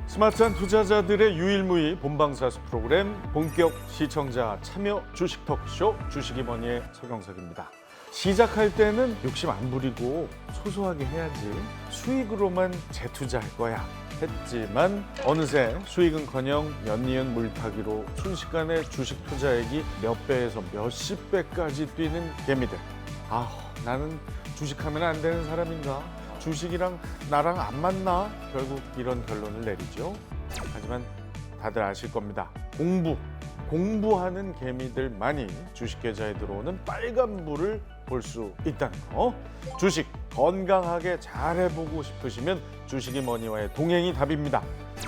스마트한 투자자들의 유일무이 본방사수 프로그램 본격 시청자 참여 주식 토크쇼 주식이 뭐니의 서경석입니다. 시작할 때는 욕심 안 부리고 소소하게 해야지 수익으로만 재투자할 거야 했지만 어느새 수익은커녕 연이은 물타기로 순식간에 주식 투자액이 몇 배에서 몇십 배까지 뛰는 개미들. 나는 주식하면 안 되는 사람인가? 주식이랑 나랑 안 맞나? 결국 이런 결론을 내리죠. 하지만 다들 아실 겁니다. 공부하는 개미들만이 주식 계좌에 들어오는 빨간불을 볼 수 있다는 거. 주식 건강하게 잘해보고 싶으시면 주식이 머니와의 동행이 답입니다.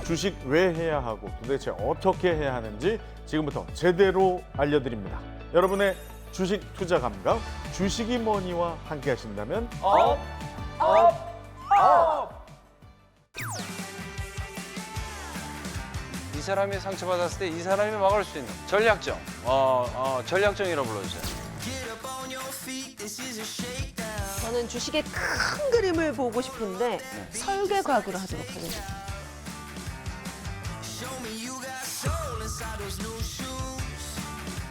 주식 왜 해야 하고 도대체 어떻게 해야 하는지 지금부터 제대로 알려드립니다. 여러분의 주식 투자 감각 주식이 머니와 함께 하신다면 이 사람이 상처받았을 때 이 사람이 막을 수 있는 전략정. 전략정이라고 불러주세요. 저는 주식의 큰 그림을 보고 싶은데 설계과학으로 하도록 하겠습니다.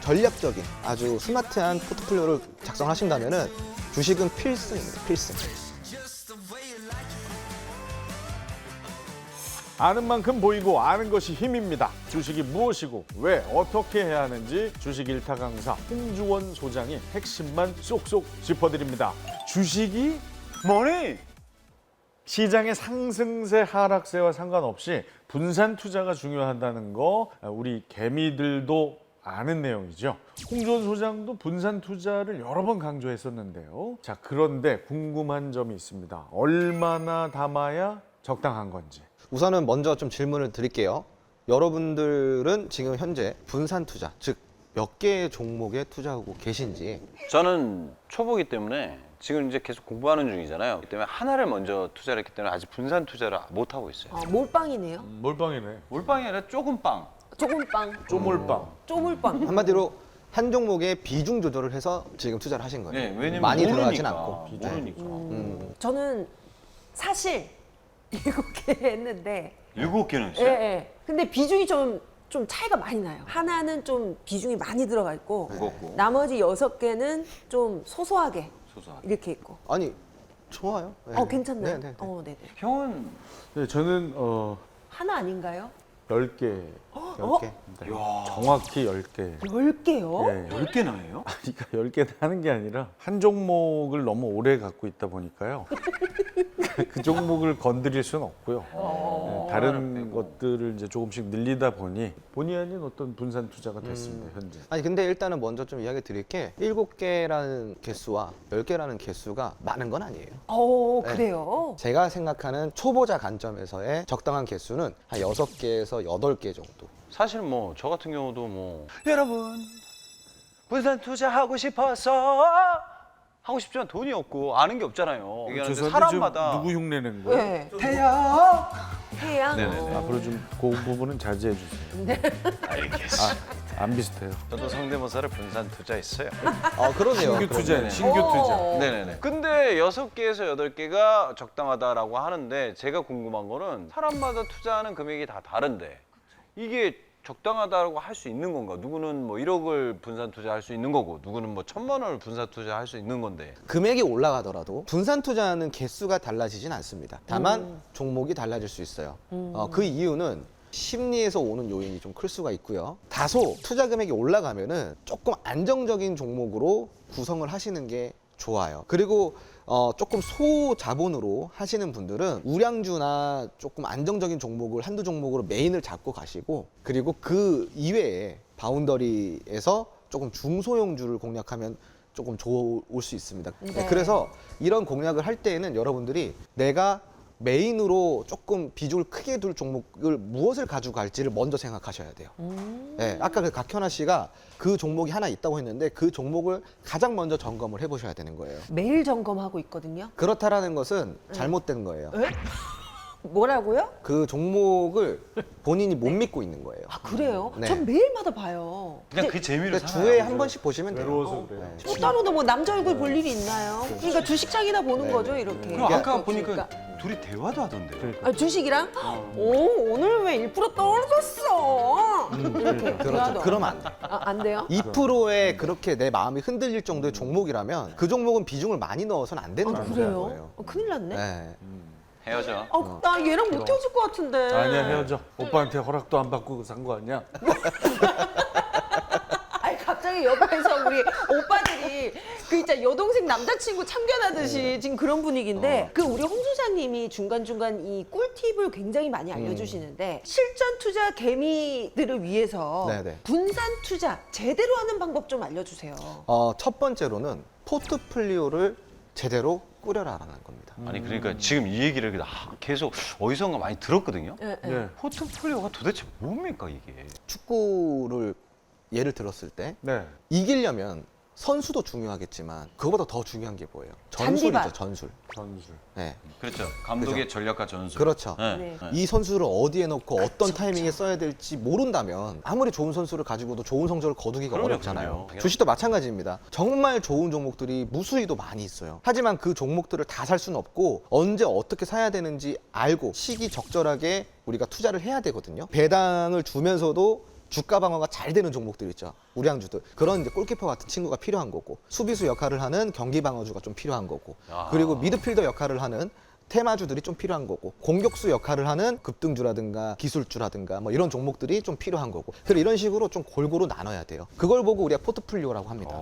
전략적인 아주 스마트한 포트폴리오를 작성하신다면은 주식은 필승입니다. 필승. 아는 만큼 보이고 아는 것이 힘입니다. 주식이 무엇이고 왜 어떻게 해야 하는지 주식 일타 강사 홍주원 소장이 핵심만 쏙쏙 짚어드립니다. 주식이 뭐니? 시장의 상승세 하락세와 상관없이 분산 투자가 중요하다는 거 우리 개미들도 아는 내용이죠. 홍주원 소장도 분산 투자를 여러 번 강조했었는데요. 자, 그런데 궁금한 점이 있습니다. 얼마나 담아야 적당한 건지. 우선은 먼저 좀 질문을 드릴게요. 여러분들은 지금 현재 분산 투자, 즉 몇 개의 종목에 투자하고 계신지. 저는 초보기 때문에 지금 이제 계속 공부하는 중이잖아요. 그렇기 때문에 하나를 먼저 투자를 했기 때문에 아직 분산 투자를 못 하고 있어요. 몰빵이네요. 몰빵이네. 몰빵이 아니라 조금 빵. 조금빵, 쪼몰빵. 쪼물빵. 한마디로 한 종목에 비중 조절을 해서 지금 투자를 하신 거예요. 네, 왜냐면 많이 모르니까. 들어가진 않고. 모르니까. 저는 사실 7개 했는데 7개는 예, 했어요? 예. 근데 비중이 좀 차이가 많이 나요. 하나는 좀 비중이 많이 들어가 있고 무겁고. 나머지 6개는 좀 소소하게 소소하게. 이렇게 있고. 아니, 좋아요. 네. 괜찮나요? 네, 네, 네. 네네. 형은 네, 저는 하나 아닌가요? 10개. 10개. 정확히 10개. 10개요? 예. 10개나 해요? 그러니까 10개 하는 게 아니라 한 종목을 너무 오래 갖고 있다 보니까요. 그 종목을 건드릴 수는 없고요. 네, 다른 것들을 이제 조금씩 늘리다 보니 본의 아닌 어떤 분산 투자가 됐습니다, 현재. 아니 근데 일단은 먼저 좀 이야기 드릴 게 7개라는 개수와 10개라는 개수가 많은 건 아니에요. 네. 그래요? 제가 생각하는 초보자 관점에서의 적당한 개수는 한 6개에서 8개 정도. 사실 뭐 저 같은 경우도 뭐 여러분 분산 투자하고 싶어서 하고 싶지만 돈이 없고 아는 게 없잖아요. 얘기하는데 죄송한데 사람마다 지금 누구 흉내낸 거예요? 네. 태양 태양. 네네네. 앞으로 좀 그 부분은 자제해 주세요. 알겠어. 안 비슷해요. 저도 성대모사를 분산 투자했어요. 그러네요. 신규 투자네, 그러네. 신규 투자. 네네네. 근데 6개에서 8개가 적당하다라고 하는데 제가 궁금한 거는 사람마다 투자하는 금액이 다 다른데 이게 적당하다고 할 수 있는 건가? 누구는 뭐 1억을 분산 투자할 수 있는 거고 누구는 뭐 1,000만 원을 분산 투자할 수 있는 건데 금액이 올라가더라도 분산 투자하는 개수가 달라지진 않습니다. 다만 종목이 달라질 수 있어요. 그 이유는 심리에서 오는 요인이 좀 클 수가 있고요. 다소 투자 금액이 올라가면은 조금 안정적인 종목으로 구성을 하시는 게 좋아요. 그리고 조금 소자본으로 하시는 분들은 우량주나 조금 안정적인 종목을 한두 종목으로 메인을 잡고 가시고 그리고 그 이외에 바운더리에서 조금 중소형주를 공략하면 조금 좋을 수 있습니다. 네. 그래서 이런 공략을 할 때에는 여러분들이 내가 메인으로 조금 비중을 크게 둘 종목을 무엇을 가지고 갈지를 먼저 생각하셔야 돼요. 네, 아까 그 각현아 씨가 그 종목이 하나 있다고 했는데 그 종목을 가장 먼저 점검을 해보셔야 되는 거예요. 매일 점검하고 있거든요. 그렇다라는 것은 잘못된 거예요. 뭐라고요? 그 종목을 본인이 못 믿고 있는 거예요. 그래요? 네. 전 매일마다 봐요. 그냥 그 재미로 그러니까 주에 한 번씩 보시면 돼요. 외로워서 그래요. 뭐 따로 뭐 남자 얼굴 볼 일이 있나요? 그러니까 주식장이나 보는 네, 거죠, 네. 이렇게. 그럼 아까 보니까 둘이 대화도 하던데요. 그러니까. 아, 주식이랑? 오, 오늘 왜 1% 떨어졌어? 이렇게 그렇죠. 대화도. 그러면 안 돼. 아, 안 돼요? 2%에 그렇게 내 마음이 흔들릴 정도의 종목이라면 그 종목은 비중을 많이 넣어서는 안 되는 아, 종목인 그래요? 거예요. 큰일 났네. 네. 헤어져. 나 얘랑 못 헤어질 것 같은데. 아니야, 헤어져. 오빠한테 허락도 안 받고 산 거 아니야? 아니 갑자기 옆에서 우리 오빠들이 그 있잖아 여동생 남자친구 참견하듯이 지금 그런 분위기인데 그 우리 홍 소장님이 중간중간 이 꿀팁을 굉장히 많이 알려주시는데 실전 투자 개미들을 위해서 네네. 분산 투자 제대로 하는 방법 좀 알려주세요. 첫 번째로는 포트폴리오를 제대로 꾸려라라는 겁니다. 아니 그러니까 지금 이 얘기를 계속 어디선가 많이 들었거든요. 예, 예. 네. 포트폴리오가 도대체 뭡니까 이게? 축구를 예를 들었을 때 네. 이기려면 선수도 중요하겠지만 그거보다 더 중요한 게 뭐예요? 잔디밭. 전술이죠, 전술. 전술. 네. 그렇죠. 감독의 전략과 전술. 그렇죠. 네. 네. 네. 이 선수를 어디에 넣고 어떤 타이밍에 써야 될지 모른다면 아무리 좋은 선수를 가지고도 좋은 성적을 거두기가 그럼요, 어렵잖아요. 그럼요. 주식도 마찬가지입니다. 정말 좋은 종목들이 무수히도 많이 있어요. 하지만 그 종목들을 다 살 수는 없고 언제 어떻게 사야 되는지 알고 시기 적절하게 우리가 투자를 해야 되거든요. 배당을 주면서도 주가 방어가 잘 되는 종목들 있죠. 우량주들. 그런 이제 골키퍼 같은 친구가 필요한 거고 수비수 역할을 하는 경기 방어주가 좀 필요한 거고 아. 그리고 미드필더 역할을 하는 테마주들이 좀 필요한 거고 공격수 역할을 하는 급등주라든가 기술주라든가 뭐 이런 종목들이 좀 필요한 거고 그래서 이런 식으로 좀 골고루 나눠야 돼요. 그걸 보고 우리가 포트폴리오라고 합니다.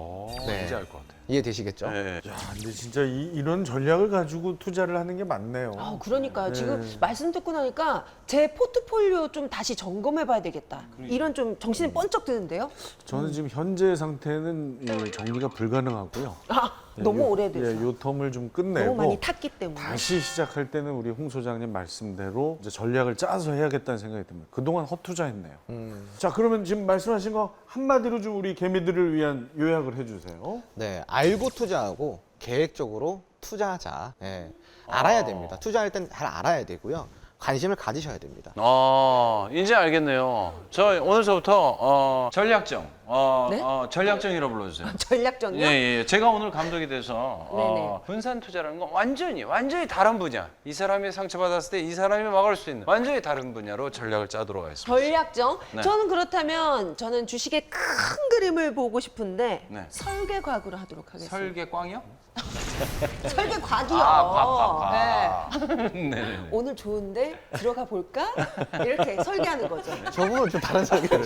네. 이제 알 것 같아요. 이해되시겠죠? 네. 야, 근데 진짜 이런 전략을 가지고 투자를 하는 게 맞네요. 아, 그러니까 네. 지금 말씀 듣고 나니까 제 포트폴리오 좀 다시 점검해봐야 되겠다. 이런 좀 정신이 번쩍 드는데요. 저는 지금 현재 상태는 이 정리가 불가능하고요. 아, 예, 너무 요- 오래돼서. 예, 요 텀을 좀 너무 끝내고 많이 탔기 때문에. 다시 시작할 때는 우리 홍 소장님 말씀대로 이제 전략을 짜서 해야겠다는 생각이 듭니다. 그동안 헛투자했네요. 자, 그러면 지금 말씀하신 거 한마디로 좀 우리 개미들을 위한 요약을 해주세요. 네, 알고 투자하고 계획적으로 투자하자. 네, 알아야 됩니다. 투자할 땐 잘 알아야 되고요. 관심을 가지셔야 됩니다. 이제 알겠네요. 저 오늘서부터 전략정, 네? 전략정이라고 불러주세요. 전략적이요? 예. 제가 오늘 감독이 돼서 네네. 분산 투자라는 건 완전히 다른 분야. 이 사람이 상처받았을 때 이 사람이 막을 수 있는 완전히 다른 분야로 전략을 짜도록 하겠습니다. 전략정? 네. 저는 그렇다면 저는 주식의 큰 그림을 보고 싶은데 네. 설계과학으로 하도록 하겠습니다. 설계꽝이요? 설계과학이요. 아, 네. 네네네. 오늘 좋은데 들어가 볼까? 이렇게 설계하는 거죠. 저분은 좀 다른 설계를.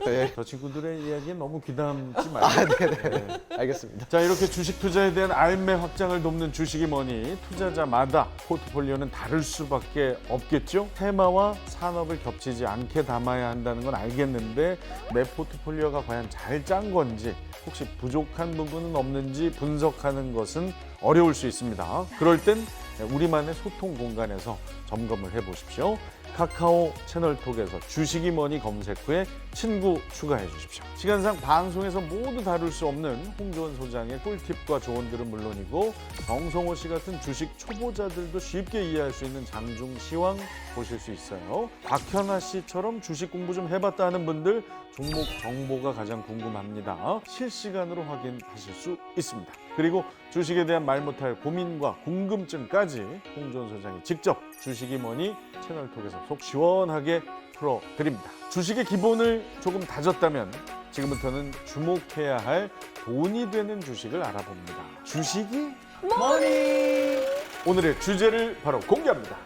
네. 저 친구들의 이야기에 너무 귀담지 말고. 네네. 알겠습니다. 자, 이렇게 주식 투자에 대한 알매 확장을 돕는 주식이 뭐니 투자자마다 포트폴리오는 다를 수밖에 없겠죠. 테마와 산업을 겹치지 않게 담아야 한다는 건 알겠는데 내 포트폴리오가 과연 잘 짠 건지 혹시 부족한 부분은 없는지 분석하는 것은 어려울 수 있습니다. 그럴 땐 우리만의 소통 공간에서 점검을 해보십시오. 카카오 채널톡에서 주식이 뭐니 검색 후에 친구 추가해 주십시오. 시간상 방송에서 모두 다룰 수 없는 홍조원 소장의 꿀팁과 조언들은 물론이고 정성호 씨 같은 주식 초보자들도 쉽게 이해할 수 있는 장중 시황 보실 수 있어요. 박현아 씨처럼 주식 공부 좀 해봤다 하는 분들 종목 정보가 가장 궁금합니다. 실시간으로 확인하실 수 있습니다. 그리고 주식에 대한 말 못할 고민과 궁금증까지 홍조원 소장이 직접 주식이 뭐니 채널톡에서 속 시원하게 풀어드립니다. 주식의 기본을 조금 다졌다면 지금부터는 주목해야 할 돈이 되는 주식을 알아봅니다. 주식이 머니! 오늘의 주제를 바로 공개합니다.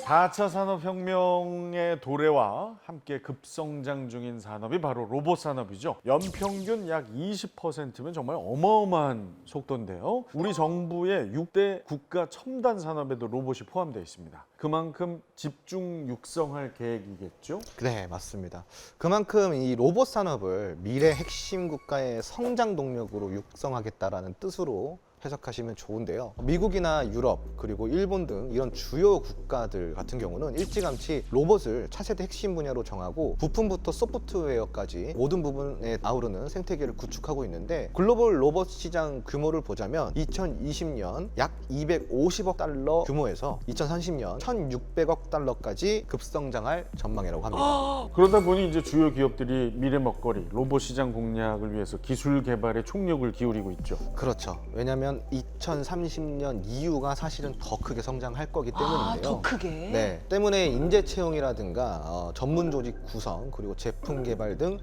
사 차 산업혁명의 도래와 함께 급성장 중인 산업이 바로 로봇 산업이죠. 연평균 약 20%면 정말 어마어마한 속도인데요. 우리 정부의 6대 국가 첨단 산업에도 로봇이 포함되어 있습니다. 그만큼 집중 육성할 계획이겠죠? 네, 맞습니다. 그만큼 이 로봇 산업을 미래 핵심 국가의 성장 동력으로 육성하겠다라는 뜻으로 해석하시면 좋은데요. 미국이나 유럽 그리고 일본 등 이런 주요 국가들 같은 경우는 일찌감치 로봇을 차세대 핵심 분야로 정하고 부품부터 소프트웨어까지 모든 부분에 아우르는 생태계를 구축하고 있는데 글로벌 로봇 시장 규모를 보자면 2020년 약 250억 달러 규모에서 2030년 1,600억 달러까지 급성장할 전망이라고 합니다. 그러다 보니 이제 주요 기업들이 미래 먹거리 로봇 시장 공략을 위해서 기술 개발에 총력을 기울이고 있죠. 그렇죠. 왜냐하면 2030년 이후가 사실은 더 크게 성장할 거기 때문인데요. 더 크게. 네, 때문에 인재 채용이라든가 전문 조직 구성 그리고 제품 개발 등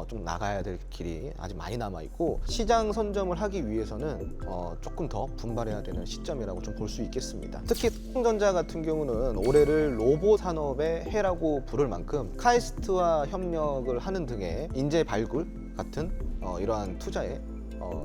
좀 나가야 될 길이 아직 많이 남아 있고 시장 선점을 하기 위해서는 조금 더 분발해야 되는 시점이라고 좀 볼 수 있겠습니다. 특히 삼성전자 같은 경우는 올해를 로봇 산업의 해라고 부를 만큼 카이스트와 협력을 하는 등의 인재 발굴 같은 이러한 투자에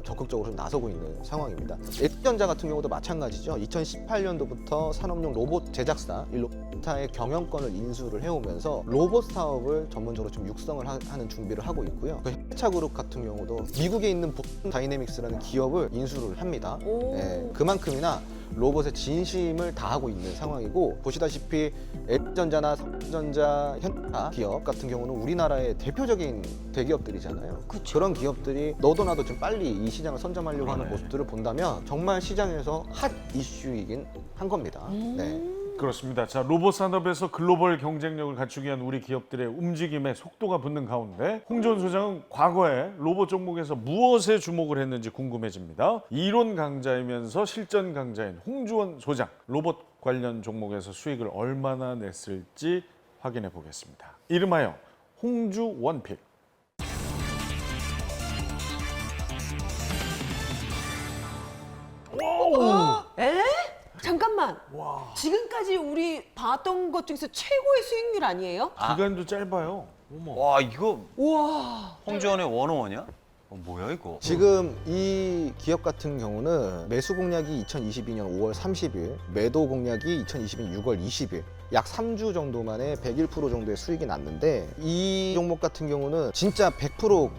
적극적으로 나서고 있는 상황입니다. LG전자 같은 경우도 마찬가지죠. 2018년도부터 산업용 로봇 제작사 일로타의 경영권을 인수를 해오면서 로봇 사업을 전문적으로 좀 육성을 하는 준비를 하고 있고요. 현대차그룹 같은 경우도 미국에 있는 보스턴 다이내믹스라는 기업을 인수를 합니다. 네, 그만큼이나 로봇에 진심을 다하고 있는 상황이고 보시다시피 LG전자나 삼성전자, 현대차 기업 같은 경우는 우리나라의 대표적인 대기업들이잖아요. 그쵸. 그런 기업들이 너도 나도 좀 빨리 이 시장을 선점하려고 하는 모습들을 본다면 정말 시장에서 핫 이슈이긴 한 겁니다. 네. 그렇습니다. 자, 로봇 산업에서 글로벌 경쟁력을 갖추기 위한 우리 기업들의 움직임에 속도가 붙는 가운데 홍준 소장은 과거에 로봇 종목에서 무엇에 주목을 했는지 궁금해집니다. 이론 강자이면서 실전 강자인 홍주원 소장, 로봇 관련 종목에서 수익을 얼마나 냈을지 확인해 보겠습니다. 이름하여 홍주 원픽. 에? 잠깐만. 지금까지 우리 봤던 것 중에서 최고의 수익률 아니에요? 기간도 짧아요. 어머. 와 이거 우와. 홍지원의 원어원이야? 뭐야 이거? 지금 이 기업 같은 경우는 매수 공략이 2022년 5월 30일, 매도 공략이 2022년 6월 20일. 약 3주 정도 만에 101% 정도의 수익이 났는데 이 종목 같은 경우는 진짜 100%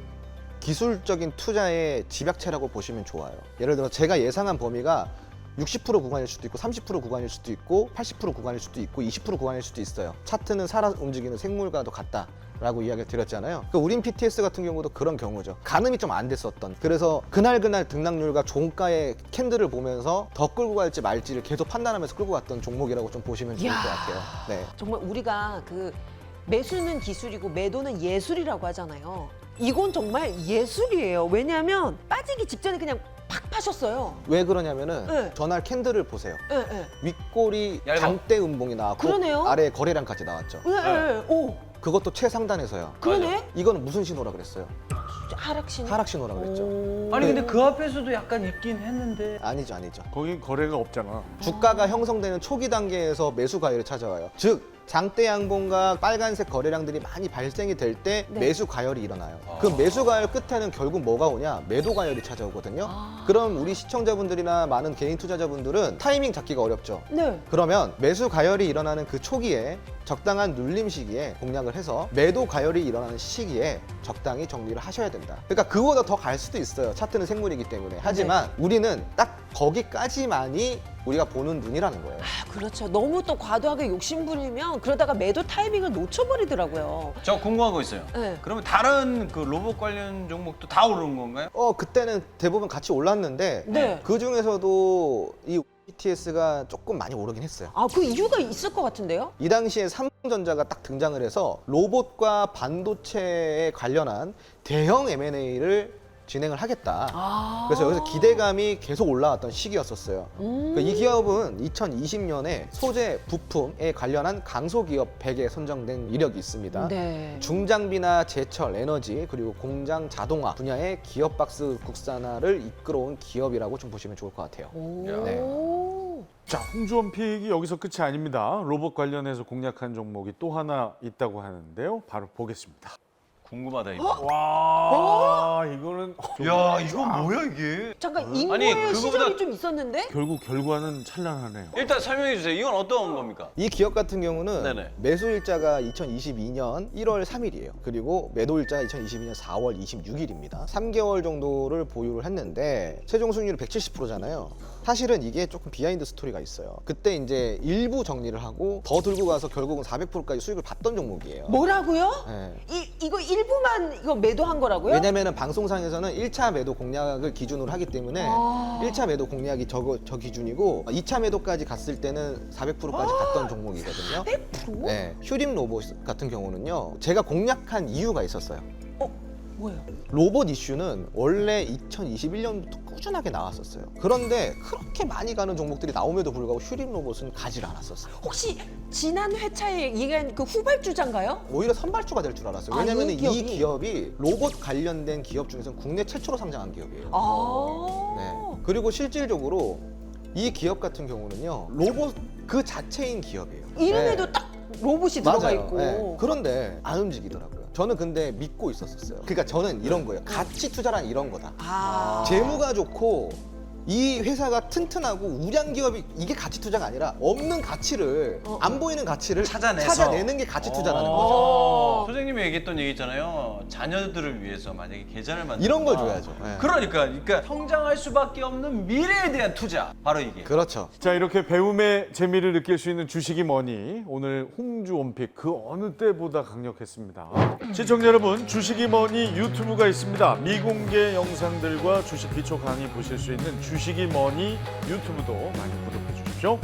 기술적인 투자의 집약체라고 보시면 좋아요. 예를 들어 제가 예상한 범위가 60% 구간일 수도 있고 30% 구간일 수도 있고 80% 구간일 수도 있고 20% 구간일 수도 있어요. 차트는 살아 움직이는 생물과도 같다라고 이야기를 드렸잖아요. 그러니까 우린 PTS 같은 경우도 그런 경우죠. 가늠이 좀 안 됐었던. 그래서 그날 등락률과 종가의 캔들을 보면서 더 끌고 갈지 말지를 계속 판단하면서 끌고 갔던 종목이라고 좀 보시면 좋을 것 이야. 같아요. 네. 정말 우리가 그 매수는 기술이고 매도는 예술이라고 하잖아요. 이건 정말 예술이에요. 왜냐하면 빠지기 직전에 그냥 팍 파셨어요. 왜 그러냐면은 네. 전날 캔들을 보세요. 예, 예. 윗골이 얇아. 장대 음봉이 나왔고 그러네요. 아래에 거래량까지 나왔죠. 예, 예. 오, 그것도 최상단에서요. 그러네. 이거는 무슨 신호라 그랬어요? 하락신. 하락 신호라 그랬죠. 아니 근데 그 앞에서도 약간 있긴 했는데 아니죠. 거긴 거래가 없잖아. 주가가 형성되는 초기 단계에서 매수 과열이 찾아와요. 즉 장대 양봉과 빨간색 거래량들이 많이 발생이 될 때 네. 매수 과열이 일어나요. 그 매수 과열 끝에는 결국 뭐가 오냐? 매도 과열이 찾아오거든요. 그럼 우리 시청자분들이나 많은 개인 투자자분들은 타이밍 잡기가 어렵죠. 네. 그러면 매수 가열이 일어나는 그 초기에 적당한 눌림 시기에 공략을 해서 매도 가열이 일어나는 시기에 적당히 정리를 하셔야 된다. 그러니까 그거보다 더 갈 수도 있어요. 차트는 생물이기 때문에. 하지만 우리는 딱 거기까지만이 우리가 보는 눈이라는 거예요. 아, 그렇죠. 너무 또 과도하게 욕심부리면 그러다가 매도 타이밍을 놓쳐버리더라고요. 저 궁금한 거 있어요. 네. 그러면 다른 그 로봇 관련 종목도 다 오르는 건가요? 그때는 대부분 같이 올랐는데 네. 그 중에서도 이 BTS가 조금 많이 오르긴 했어요. 아, 그 이유가 있을 것 같은데요? 이 당시에 삼성전자가 딱 등장을 해서 로봇과 반도체에 관련한 대형 M&A를 진행을 하겠다. 아. 그래서 여기서 기대감이 계속 올라왔던 시기였었어요. 그러니까 이 기업은 2020년에 소재 부품에 관련한 강소기업 100에 선정된 이력이 있습니다. 네. 중장비나 제철, 에너지 그리고 공장 자동화 분야의 기업 박스 국산화를 이끌어온 기업이라고 좀 보시면 좋을 것 같아요. 오. 자, 홍주원픽이 여기서 끝이 아닙니다. 로봇 관련해서 공략한 종목이 또 하나 있다고 하는데요. 바로 보겠습니다. 궁금하다 이거. 와, 이거는 야, 이거 뭐야 이게? 잠깐 아니, 인고의 그거보다- 시절이 좀 있었는데? 결국 결과는 찬란하네요. 일단 설명해 주세요. 이건 어떤 겁니까? 이 기업 같은 경우는 네네. 매수일자가 2022년 1월 3일이에요. 그리고 매도일자가 2022년 4월 26일입니다. 3개월 정도를 보유를 했는데 최종 수익률이 170%잖아요. 사실은 이게 조금 비하인드 스토리가 있어요. 그때 이제 일부 정리를 하고 더 들고 가서 결국은 400%까지 수익을 봤던 종목이에요. 뭐라고요? 네. 이거 일부만 이거 매도한 거라고요? 왜냐면은 방송상에서는 1차 매도 공략을 기준으로 하기 때문에 아. 1차 매도 공략이 저 기준이고 2차 매도까지 갔을 때는 400%까지 갔던 종목이거든요. 100%? 네, 휴림 로봇 같은 경우는요. 제가 공략한 이유가 있었어요. 뭐예요? 로봇 이슈는 원래 2021년부터 꾸준하게 나왔었어요. 그런데 그렇게 많이 가는 종목들이 나옴에도 불구하고 휴림 로봇은 가지 않았었어요. 혹시 지난 회차에 얘기한 그 후발주자인가요? 오히려 선발주가 될 줄 알았어요. 아, 왜냐면 이 이 기업이? 기업이 로봇 관련된 기업 중에서는 국내 최초로 상장한 기업이에요. 아. 네. 그리고 실질적으로 이 기업 같은 경우는요. 로봇 그 자체인 기업이에요. 이름에도 네. 딱 로봇이 들어가 맞아요. 있고. 네. 그런데 안 움직이더라고요. 저는 근데 믿고 있었어요. 그러니까 저는 이런 거예요. 가치 투자란 이런 거다. 아. 재무가 좋고 이 회사가 튼튼하고 우량 기업이 이게 가치 투자가 아니라 없는 가치를 안 보이는 가치를 찾아내서. 찾아내는 게 가치 투자라는 거죠. 어. 소장님이 얘기했던 얘기 있잖아요. 자녀들을 위해서 만약에 계좌를 만든다. 이런 걸 줘야죠. 네. 그러니까 성장할 수밖에 없는 미래에 대한 투자. 바로 이게. 그렇죠. 자, 이렇게 배움의 재미를 느낄 수 있는 주식이 뭐니? 오늘 홍주 온픽 그 어느 때보다 강력했습니다. 시청자 여러분, 주식이 뭐니 유튜브가 있습니다. 미공개 영상들과 주식 기초 강의 보실 수 있는 주식이 뭐니 유튜브도 많이 구독해 주십시오.